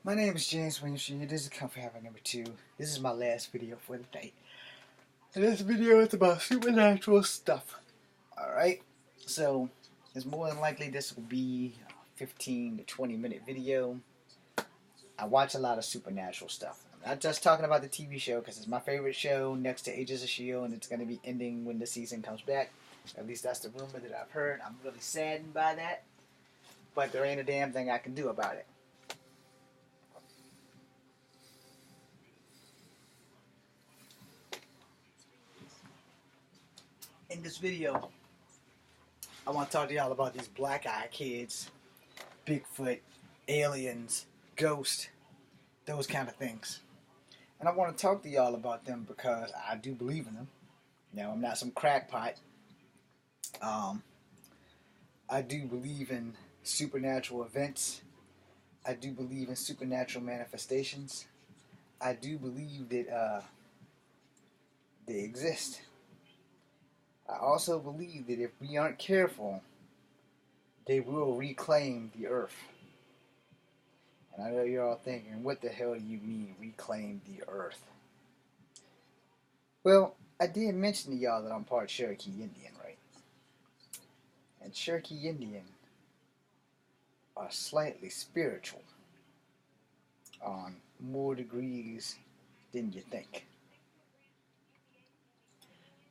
My name is James Williams Jr. This is Comfort Habit number 2. This is my last video for the day. And this video is about supernatural stuff. Alright? So, it's more than likely this will be a 15 to 20 minute video. I watch a lot of supernatural stuff. I'm not just talking about the TV show because it's my favorite show next to Agents of S.H.I.E.L.D. and it's going to be ending when the season comes back. At least that's the rumor that I've heard. I'm really saddened by that. But there ain't a damn thing I can do about it. In this video, I want to talk to y'all about these black-eyed kids, Bigfoot, aliens, ghosts, those kind of things. And I want to talk to y'all about them because I do believe in them. Now, I'm not some crackpot. I do believe in supernatural events. I do believe in supernatural manifestations. I do believe that they exist. I also believe that if we aren't careful, they will reclaim the earth. And I know you're all thinking, what the hell do you mean, reclaim the earth? Well, I did mention to y'all that I'm part Cherokee Indian, right? And Cherokee Indian are slightly spiritual on more degrees than you think.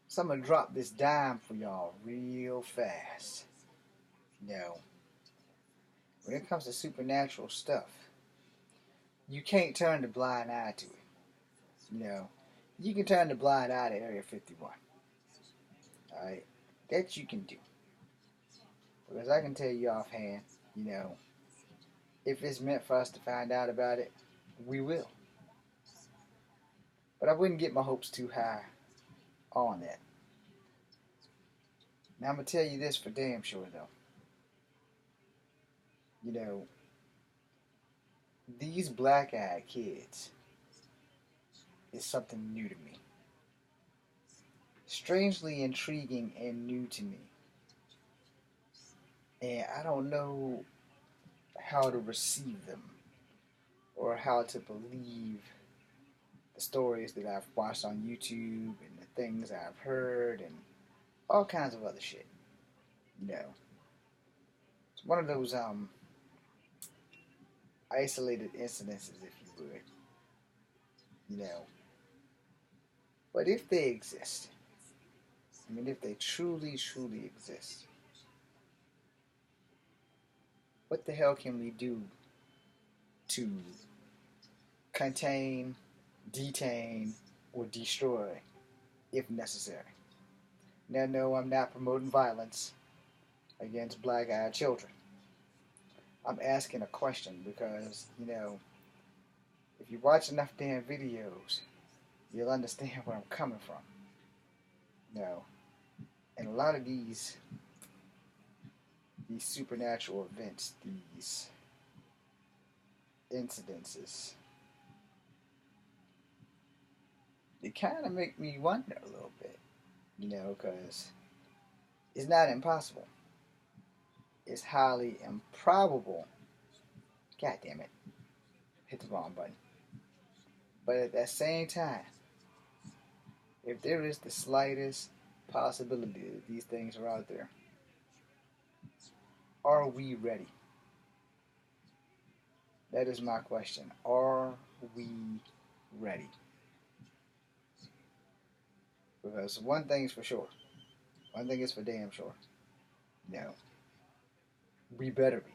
So I'm going to drop this dime for y'all real fast. Now, when it comes to supernatural stuff, you can't turn the blind eye to it. You can turn the blind eye to Area 51. Alright? That you can do. Because I can tell you offhand, if it's meant for us to find out about it, we will. But I wouldn't get my hopes too high on that. Now I'm going to tell you this for damn sure though. These black-eyed kids is something new to me. Strangely intriguing and new to me. And I don't know how to receive them or how to believe the stories that I've watched on YouTube and the things I've heard and all kinds of other shit. It's one of those isolated incidences, if you would. But if they exist, if they truly, truly exist, what the hell can we do to contain, detain, or destroy if necessary? Now, no, I'm not promoting violence against black-eyed children. I'm asking a question because, if you watch enough damn videos, you'll understand where I'm coming from. And a lot of these supernatural events, these incidences, they kind of make me wonder a little bit, because it's not impossible. It's highly improbable. God damn it. Hit the wrong button. But at that same time, if there is the slightest possibility that these things are out there, are we ready? That is my question. Are we ready? Because one thing is for sure. One thing is for damn sure. We better be.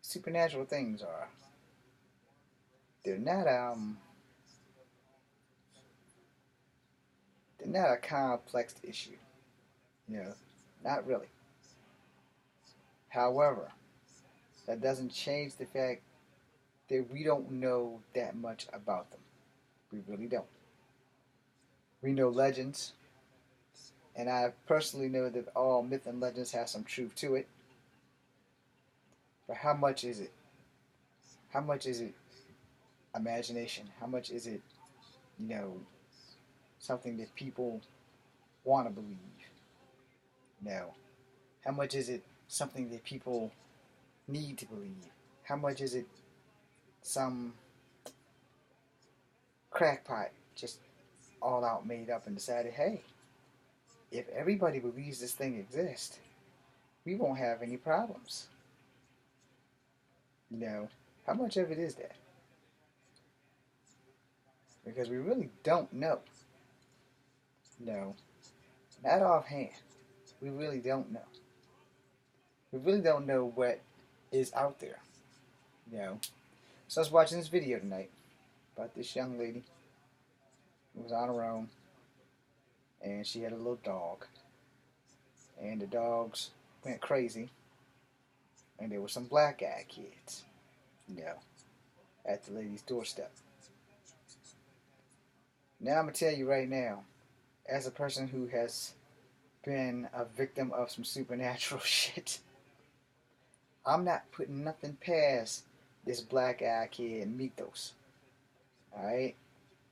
Supernatural things are. They're not a complex issue. Not really. However, that doesn't change the fact that we don't know that much about them. We really don't. We know legends, and I personally know that all myth and legends have some truth to it. But how much is it? How much is it imagination? How much is it, something that people want to believe? How much is it something that people need to believe? How much is it some crackpot just all out made up and decided, hey, if everybody believes this thing exists, we won't have any problems. You know, how much of it is that? Because we really don't know. No, not offhand. We really don't know. We really don't know what is out there. You know. So I was watching this video tonight about this young lady who was on her own, and she had a little dog, and the dogs went crazy, and there were some black-eyed kids, you know, at the lady's doorstep. Now I'm gonna tell you right now, as a person who has been a victim of some supernatural shit, I'm not putting nothing past this black-eyed kid mythos. Alright?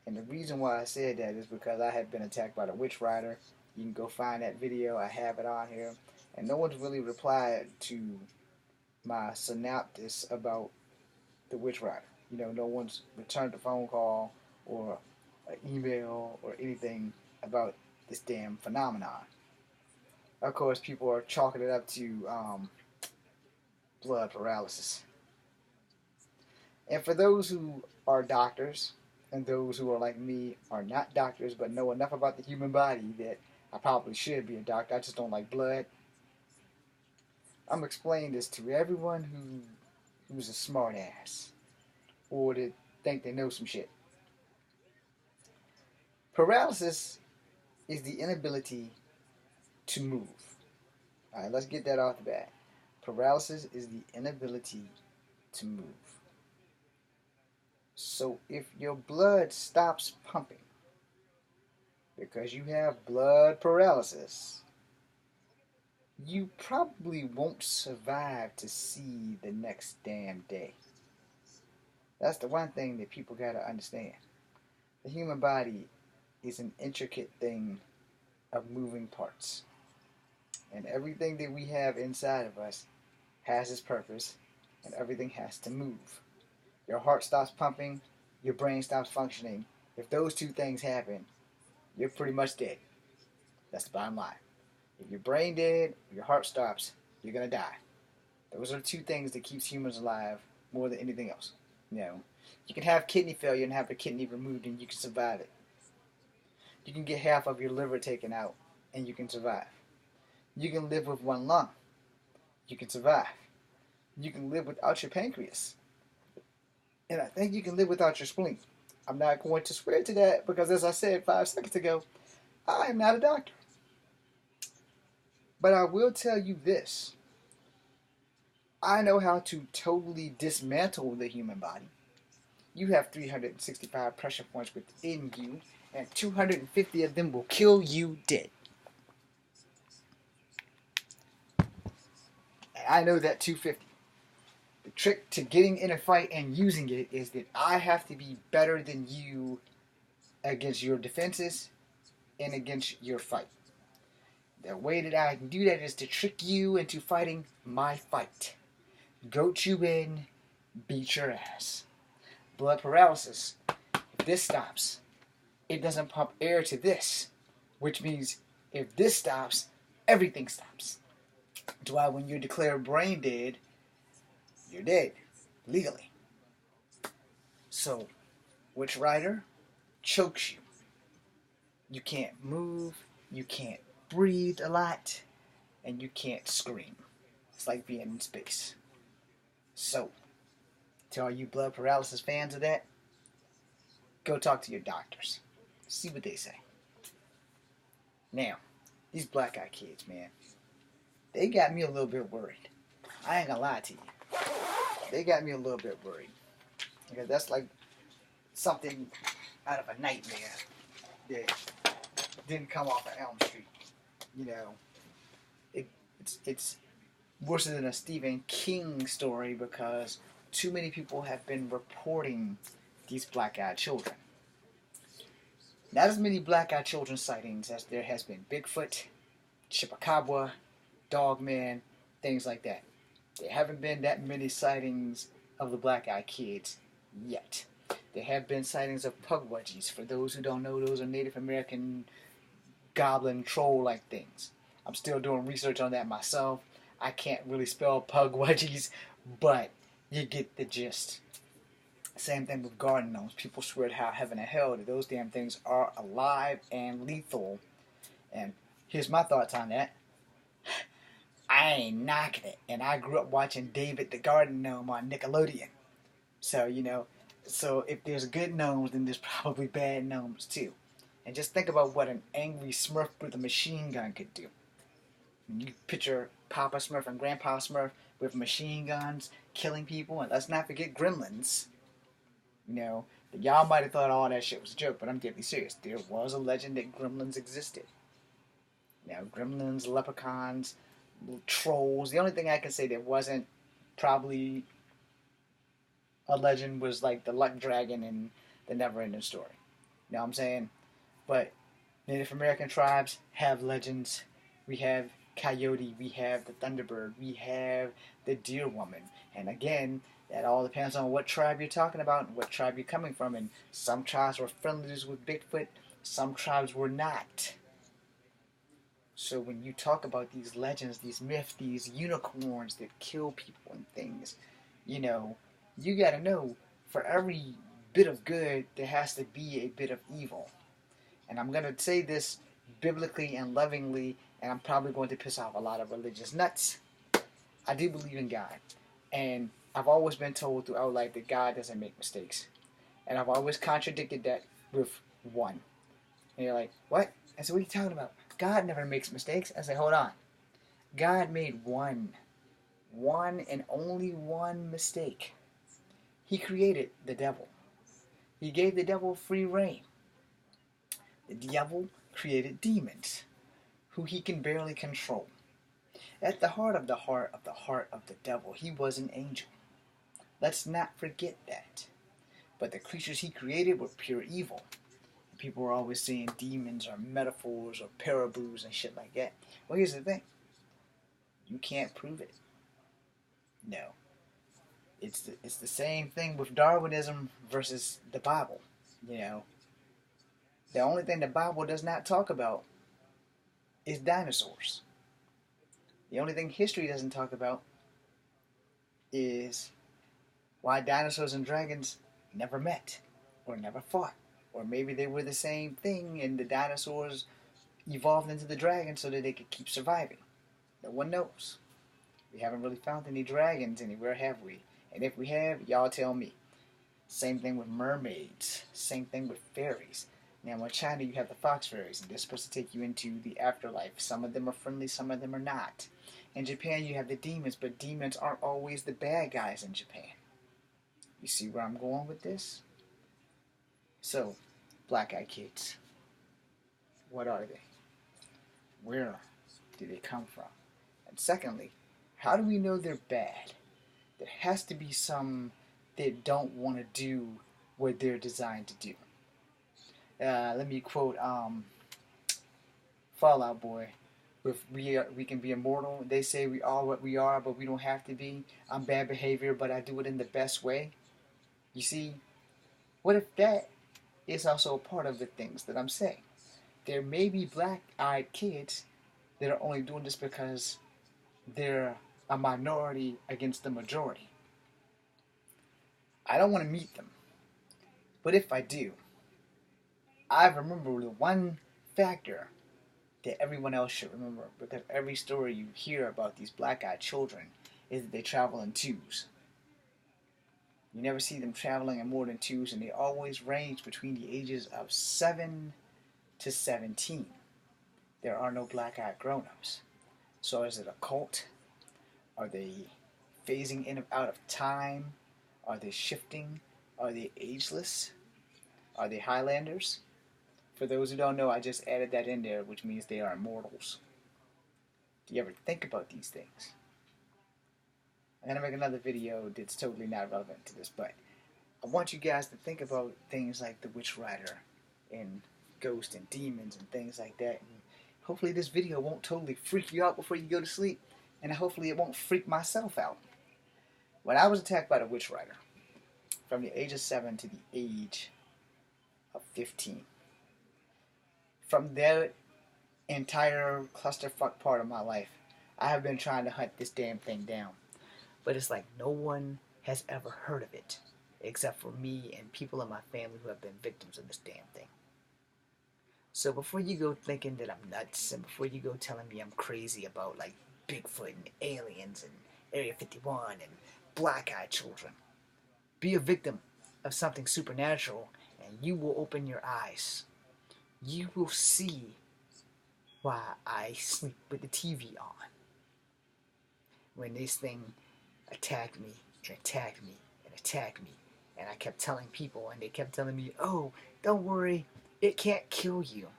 And the reason why I said that is because I had been attacked by the witch rider. You can go find that video. I have it on here. And no one's really replied to my synopsis about the witch rider. You know, no one's returned a phone call or an email or anything about this damn phenomenon. Of course, people are chalking it up to blood paralysis. And for those who are doctors, and those who are like me are not doctors but know enough about the human body that I probably should be a doctor, I just don't like blood, I'm explaining this to everyone who's a smart ass or that think they know some shit. Paralysis is the inability to move. Alright, let's get that off the bat. Paralysis is the inability to move. So if your blood stops pumping because you have blood paralysis, you probably won't survive to see the next damn day. That's the one thing that people gotta understand. The human body is an intricate thing of moving parts. And everything that we have inside of us has its purpose, and everything has to move. Your heart stops pumping, your brain stops functioning. If those two things happen, you're pretty much dead. That's the bottom line. If your brain dead, your heart stops, you're gonna die. Those are the two things that keeps humans alive more than anything else. You know, you can have kidney failure and have a kidney removed and you can survive it. You can get half of your liver taken out and you can survive. You can live with one lung. You can survive. You can live without your pancreas. And I think you can live without your spleen. I'm not going to swear to that because, as I said 5 seconds ago, I am not a doctor. But I will tell you this. I know how to totally dismantle the human body. You have 365 pressure points within you, and 250 of them will kill you dead. And I know that 250. The trick to getting in a fight and using it is that I have to be better than you against your defenses and against your fight. The way that I can do that is to trick you into fighting my fight. Goat you in, beat your ass. Blood paralysis. If this stops, it doesn't pump air to this, which means if this stops, everything stops. That's why when you're declared brain dead, you're dead, legally. So, witch rider chokes you. You can't move, you can't breathe a lot, and you can't scream. It's like being in space. So, to all you blood paralysis fans of that, go talk to your doctors. See what they say. Now, these black-eyed kids, man, they got me a little bit worried. I ain't gonna lie to you. They got me a little bit worried. Because that's like something out of a nightmare that didn't come off of Elm Street. You know, it's worse than a Stephen King story because too many people have been reporting these black-eyed children. Not as many black-eyed children sightings as there has been Bigfoot, Chupacabra, Dogman, things like that. There haven't been that many sightings of the black-eyed kids yet. There have been sightings of pugwudgies. For those who don't know, those are Native American goblin troll-like things. I'm still doing research on that myself. I can't really spell pugwudgies, but you get the gist. Same thing with garden gnomes. People swear to heaven and hell that those damn things are alive and lethal. And here's my thoughts on that. I ain't knocking it. And I grew up watching David the Garden Gnome on Nickelodeon. So, so if there's good gnomes, then there's probably bad gnomes too. And just think about what an angry Smurf with a machine gun could do. You picture Papa Smurf and Grandpa Smurf with machine guns killing people, and let's not forget gremlins. Y'all might have thought all that shit was a joke, but I'm deadly serious. There was a legend that gremlins existed. Gremlins, leprechauns, trolls. The only thing I can say that wasn't probably a legend was like the Luck Dragon and the Never Ending Story. You know what I'm saying? But Native American tribes have legends. We have Coyote, we have the Thunderbird, we have the Deer Woman. And again, that all depends on what tribe you're talking about and what tribe you're coming from. And some tribes were friendly with Bigfoot, some tribes were not. So when you talk about these legends, these myths, these unicorns that kill people and things, you gotta know for every bit of good, there has to be a bit of evil. And I'm going to say this biblically and lovingly, and I'm probably going to piss off a lot of religious nuts. I do believe in God. And I've always been told throughout life that God doesn't make mistakes. And I've always contradicted that with one. And you're like, what? I said, what are you talking about? God never makes mistakes. I said, hold on. God made one and only one mistake. He created the devil. He gave the devil free reign. The devil created demons, who he can barely control. At the heart of the devil, he was an angel. Let's not forget that. But the creatures he created were pure evil. People were always saying demons are metaphors or parables and shit like that. Well, here's the thing. You can't prove it. No. It's the same thing with Darwinism versus the Bible. The only thing the Bible does not talk about is dinosaurs. The only thing history doesn't talk about is why dinosaurs and dragons never met or never fought. Or maybe they were the same thing and the dinosaurs evolved into the dragons so that they could keep surviving. No one knows. We haven't really found any dragons anywhere, have we? And if we have, y'all tell me. Same thing with mermaids. Same thing with fairies. Now in China you have the fox fairies, and they're supposed to take you into the afterlife. Some of them are friendly, some of them are not. In Japan you have the demons, but demons aren't always the bad guys in Japan. You see where I'm going with this? So, black-eyed kids. What are they? Where do they come from? And secondly, how do we know they're bad? There has to be some that don't want to do what they're designed to do. Let me quote Fall Out Boy with we can be immortal. They say we are what we are, but we don't have to be. I'm bad behavior, but I do it in the best way. You see, what if that is also a part of the things that I'm saying? There may be black-eyed kids that are only doing this because they're a minority against the majority. I don't want to meet them. But if I do, I remember the one factor that everyone else should remember, because every story you hear about these black-eyed children is that they travel in twos. You never see them traveling in more than twos, and they always range between the ages of 7 to 17. There are no black-eyed grown-ups. So is it a cult? Are they phasing in and out of time? Are they shifting? Are they ageless? Are they Highlanders? For those who don't know, I just added that in there, which means they are immortals. Do you ever think about these things? I'm going to make another video that's totally not relevant to this, but I want you guys to think about things like the Witch Rider and ghosts and demons and things like that. And hopefully this video won't totally freak you out before you go to sleep, and hopefully it won't freak myself out. When I was attacked by the Witch Rider, from the age of 7 to the age of 15. From that entire clusterfuck part of my life, I have been trying to hunt this damn thing down. But it's like no one has ever heard of it, except for me and people in my family who have been victims of this damn thing. So before you go thinking that I'm nuts, and before you go telling me I'm crazy about like Bigfoot and aliens and Area 51 and black-eyed children, be a victim of something supernatural and you will open your eyes. You will see why I sleep with the TV on. When this thing attacked me and attacked me and attacked me, and I kept telling people, and they kept telling me, oh, don't worry, it can't kill you.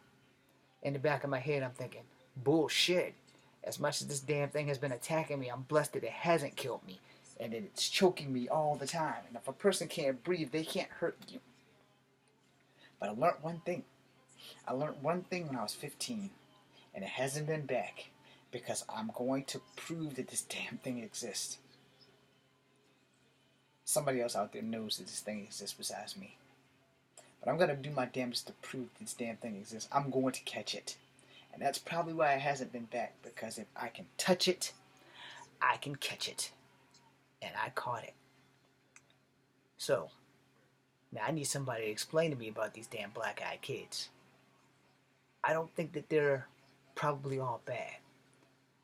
In the back of my head, I'm thinking, bullshit. As much as this damn thing has been attacking me, I'm blessed that it hasn't killed me, and that it's choking me all the time. And if a person can't breathe, they can't hurt you. But I learned one thing. I learned one thing when I was 15, and it hasn't been back, because I'm going to prove that this damn thing exists. Somebody else out there knows that this thing exists besides me. But I'm going to do my damnedest to prove this damn thing exists. I'm going to catch it. And that's probably why it hasn't been back, because if I can touch it, I can catch it. And I caught it. So, now I need somebody to explain to me about these damn black-eyed kids. I don't think that they're probably all bad.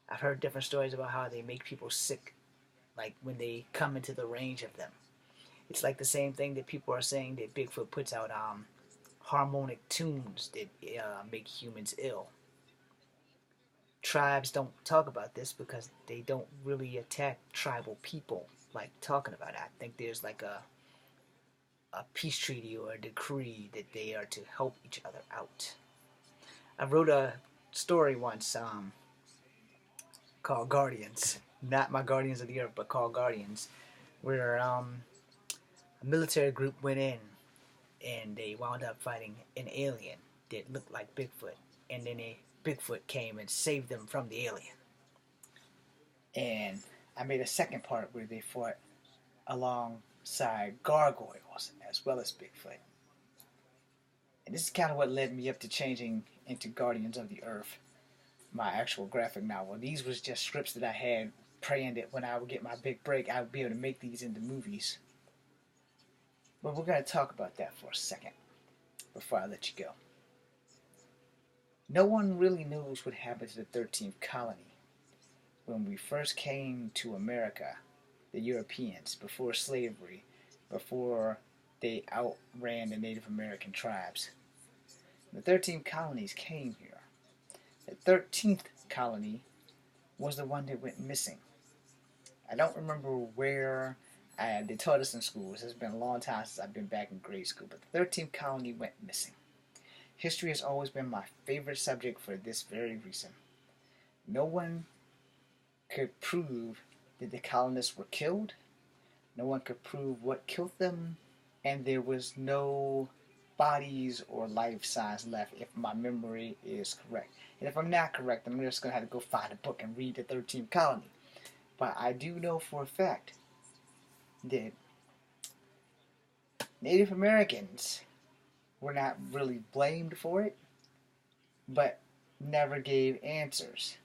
I've heard different stories about how they make people sick, like when they come into the range of them. It's like the same thing that people are saying that Bigfoot puts out harmonic tunes that make humans ill. Tribes don't talk about this because they don't really attack tribal people like talking about it. I think there's like a peace treaty or a decree that they are to help each other out. I wrote a story once called Guardians. Not my Guardians of the Earth, but called Guardians, where a military group went in and they wound up fighting an alien that looked like Bigfoot, and then a Bigfoot came and saved them from the alien. And I made a second part where they fought alongside gargoyles as well as Bigfoot. And this is kind of what led me up to changing into Guardians of the Earth, my actual graphic novel. These was just scripts that I had, praying that when I would get my big break, I would be able to make these into movies. But we're going to talk about that for a second before I let you go. No one really knows what happened to the 13th colony when we first came to America, the Europeans, before slavery, before they outran the Native American tribes. The 13 colonies came here. The 13th colony was the one that went missing. I don't remember where they taught us in schools. It's been a long time since I've been back in grade school, but the 13th colony went missing. History has always been my favorite subject for this very reason. No one could prove that the colonists were killed. No one could prove what killed them, and there was no bodies or life signs left, if my memory is correct. And if I'm not correct, I'm just going to have to go find a book and read the 13th colony. But I do know for a fact that Native Americans were not really blamed for it, but never gave answers.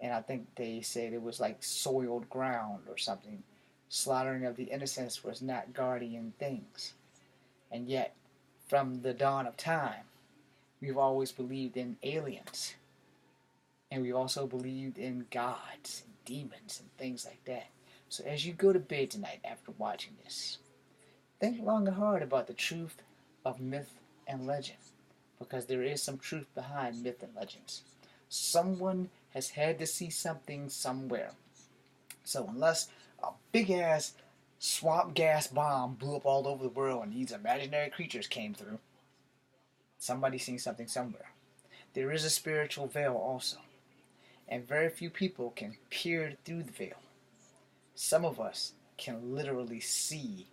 And I think they said it was like soiled ground or something. Slaughtering of the innocents was not guardian things. And yet, from the dawn of time, we've always believed in aliens. And we've also believed in gods and demons and things like that. So as you go to bed tonight after watching this, think long and hard about the truth of myth and legend, because there is some truth behind myth and legends. Someone has had to see something somewhere. So unless a big-ass swamp gas bomb blew up all over the world and these imaginary creatures came through, somebody's seen something somewhere. There is a spiritual veil also, and very few people can peer through the veil. Some of us can literally see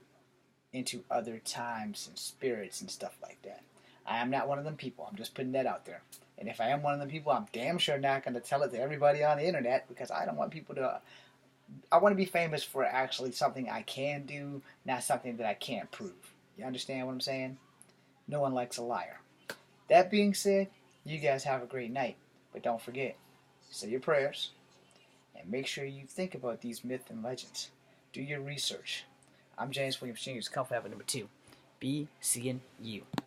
into other times and spirits and stuff like that. I am not one of them people. I'm just putting that out there. And if I am one of them people, I'm damn sure not going to tell it to everybody on the internet, because I don't want people to I want to be famous for actually something I can do, not something that I can't prove. You understand what I'm saying? No one likes a liar. That being said, you guys have a great night. But don't forget, say your prayers and make sure you think about these myths and legends. Do your research. I'm James Williams Jr.'s Comfort Habit number 2. Be seeing you.